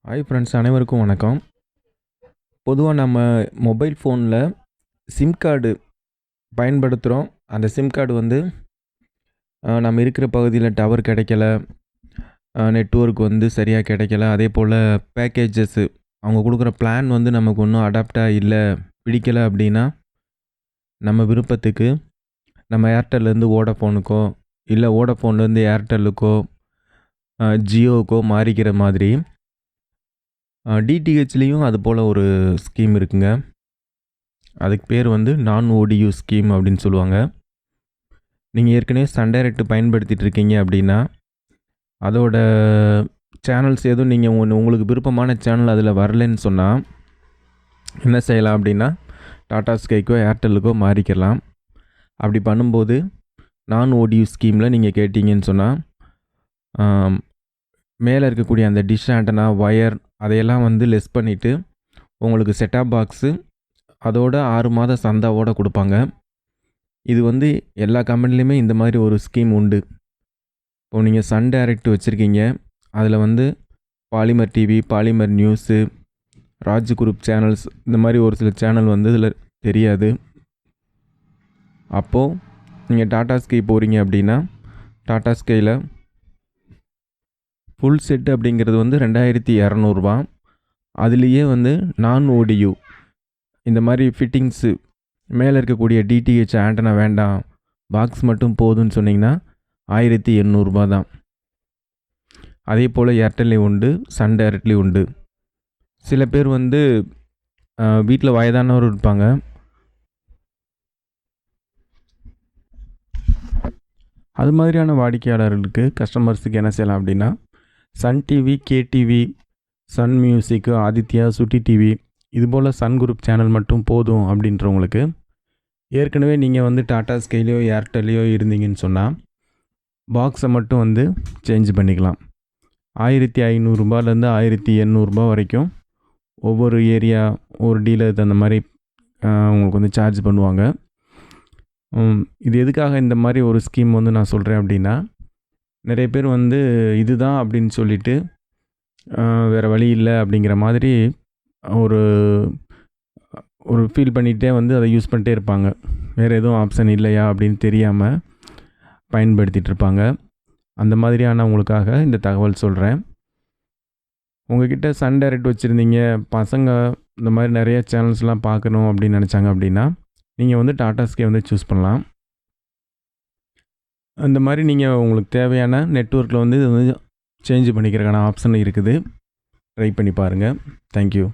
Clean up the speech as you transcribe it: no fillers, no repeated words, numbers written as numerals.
Hi friends, அனைவருக்கும் வணக்கம். பொதுவாக நம்ம மொபைல் ஃபோனில் சிம் கார்டு பயன்படுத்துகிறோம். அந்த சிம் கார்டு வந்து நம்ம இருக்கிற பகுதியில் டவர் கிடைக்கல, நெட்வொர்க் வந்து சரியாக கிடைக்கல, அதே போல் பேக்கேஜஸ்ஸு அவங்க கொடுக்குற பிளான் வந்து நமக்கு ஒன்றும் அடாப்டாக இல்லை, பிடிக்கலை அப்படின்னா நம்ம விருப்பத்துக்கு நம்ம ஏர்டெல்லேருந்து வோடஃபோனுக்கோ இல்லை வோடஃபோன்லேருந்து ஏர்டெல்லுக்கோ ஜியோவுக்கோ மாறிக்கிற மாதிரி டிடிஹெச்லேயும் அது போல் ஒரு ஸ்கீம் இருக்குங்க. அதுக்கு பேர் வந்து நான் ஓடியூ ஸ்கீம் அப்படின்னு சொல்லுவாங்க. நீங்கள் ஏற்கனவே சன் டைரக்ட் பயன்படுத்திகிட்டு இருக்கீங்க அப்படின்னா அதோட சேனல்ஸ் எதுவும் நீங்கள் உங்களுக்கு விருப்பமான சேனல் அதில் வரலன்னு சொன்னால் என்ன செய்யலாம் அப்படின்னா டாடா ஸ்கைக்கோ ஏர்டெல்லுக்கோ மாறிக்கலாம். அப்படி பண்ணும்போது நான் ஓடியூ ஸ்கீமில் நீங்கள் கேட்டிங்கன்னு சொன்னால் மேலே இருக்கக்கூடிய அந்த டிஷ் ஆண்டனா ஒயர் அதையெல்லாம் வந்து லெஸ் பண்ணிவிட்டு உங்களுக்கு செட்டாப் பாக்ஸு அதோட 6 மாத சந்தாவோடு கொடுப்பாங்க. இது வந்து எல்லா கம்பெனிலையுமே இந்த மாதிரி ஒரு ஸ்கீம் உண்டு. இப்போது நீங்கள் சன் டைரக்ட் வச்சுருக்கீங்க, அதில் வந்து Polimer TV, Polimer news, Raj group channels இந்த மாதிரி ஒரு சில சேனல் வந்து இதில் தெரியாது. அப்போது நீங்கள் டாடா ஸ்கை போகிறீங்க அப்படின்னா டாடா ஸ்கையில் ஃபுல் செட்டு அப்படிங்கிறது வந்து 2200 அதுலேயே வந்து நான் ஓடியூ இந்த மாதிரி ஃபிட்டிங்ஸு மேலே இருக்கக்கூடிய டிடிஹெச் ஆண்டனா வேண்டாம், பாக்ஸ் மட்டும் போதும்னு சொன்னிங்கன்னா 1800 தான். அதே போல் ஏர்டெல்லையும் உண்டு, சன் டைரக்ட்லேயும் உண்டு. சில பேர் வந்து வீட்டில் வயதானவர் இருப்பாங்க, அது மாதிரியான வாடிக்கையாளர்களுக்கு கஸ்டமர்ஸுக்கு என்ன செய்யலாம் அப்படின்னா சன் டிவி, கேடிவி, சன் மியூசிக்கு, ஆதித்யா, சுட்டி டிவி இதுபோல் சன் குரூப் சேனல் மட்டும் போதும் அப்படின்றவங்களுக்கு ஏற்கனவே நீங்கள் வந்து டாடா ஸ்கைலையோ ஏர்டெல்லையோ இருந்தீங்கன்னு சொன்னால் பாக்ஸை மட்டும் வந்து சேஞ்ச் பண்ணிக்கலாம். 1500 1800 வரைக்கும் ஒவ்வொரு ஏரியா ஒரு டீலர் அந்த மாதிரி உங்களுக்கு வந்து சார்ஜ் பண்ணுவாங்க. இது எதுக்காக இந்த மாதிரி ஒரு ஸ்கீம் வந்து நான் சொல்கிறேன் அப்படின்னா நிறைய பேர் வந்து இதுதான் அப்படின்னு சொல்லிவிட்டு வேறு வழி இல்லை அப்படிங்கிற மாதிரி ஒரு ஃபீல் பண்ணிகிட்டே வந்து அதை யூஸ் பண்ணிட்டே இருப்பாங்க. வேறு எதுவும் ஆப்ஷன் இல்லையா அப்படின்னு தெரியாமல் பயன்படுத்திகிட்டு இருப்பாங்க. அந்த மாதிரியானவங்களுக்காக இந்த தகவல் சொல்கிறேன். உங்கள்கிட்ட சன் டைரக்ட் வச்சுருந்தீங்க, பசங்க இந்த மாதிரி நிறைய சேனல்ஸ்லாம் பார்க்கணும் அப்படின்னு நினச்சாங்க அப்படின்னா நீங்கள் வந்து டாடா ஸ்கை வந்து சூஸ் பண்ணலாம். அந்த மாதிரி நீங்கள் உங்களுக்கு தேவையான நெட்வொர்க்கில் வந்து இது வந்து சேஞ்ச் பண்ணிக்கிறதுக்கான ஆப்ஷன் இருக்குது. ட்ரை பண்ணி பாருங்கள். தேங்க்யூ.